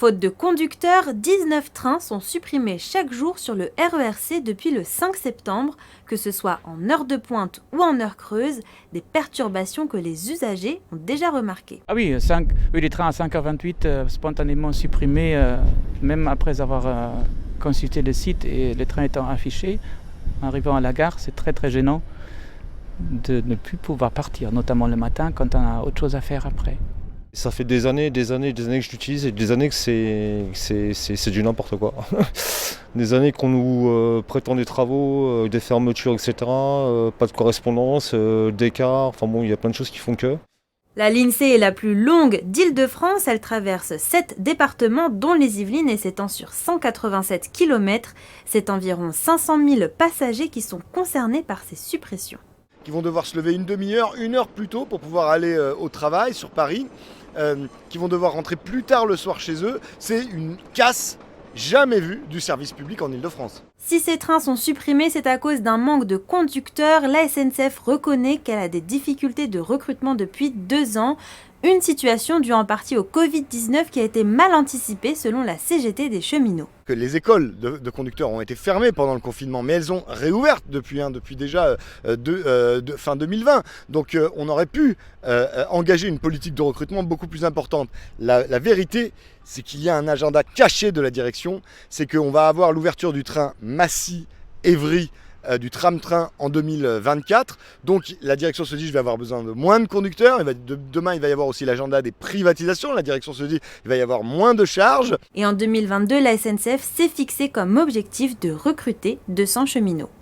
Faute de conducteurs, 19 trains sont supprimés chaque jour sur le RERC depuis le 5 septembre, que ce soit en heure de pointe ou en heure creuse, des perturbations que les usagers ont déjà remarquées. Ah oui, les trains à 5h28 spontanément supprimés, même après avoir consulté le site et les trains étant affichés. Arrivant à la gare, c'est très très gênant de ne plus pouvoir partir, notamment le matin quand on a autre chose à faire après. Ça fait des années que je l'utilise et des années que c'est du n'importe quoi. Des années qu'on nous prétend des travaux, des fermetures, etc. Pas de correspondance, d'écart, enfin bon, il y a plein de choses qui font que. La ligne C est la plus longue d'Île-de-France, elle traverse 7 départements dont les Yvelines et s'étend sur 187 km. C'est environ 500 000 passagers qui sont concernés par ces suppressions. Qui vont devoir se lever une demi-heure, une heure plus tôt pour pouvoir aller au travail sur Paris, qui vont devoir rentrer plus tard le soir chez eux. C'est une casse jamais vue du service public en Île-de-France. Si ces trains sont supprimés, c'est à cause d'un manque de conducteurs. La SNCF reconnaît qu'elle a des difficultés de recrutement depuis 2 ans. Une situation due en partie au Covid-19 qui a été mal anticipée selon la CGT des cheminots. Que les écoles de conducteurs ont été fermées pendant le confinement, mais elles ont réouvert depuis déjà fin 2020. Donc on aurait pu engager une politique de recrutement beaucoup plus importante. La vérité, c'est qu'il y a un agenda caché de la direction, c'est qu'on va avoir l'ouverture du train Massy-Évry, du tram-train en 2024. Donc la direction se dit je vais avoir besoin de moins de conducteurs. Demain il va y avoir aussi l'agenda des privatisations. La direction se dit il va y avoir moins de charges. Et en 2022, la SNCF s'est fixée comme objectif de recruter 200 cheminots.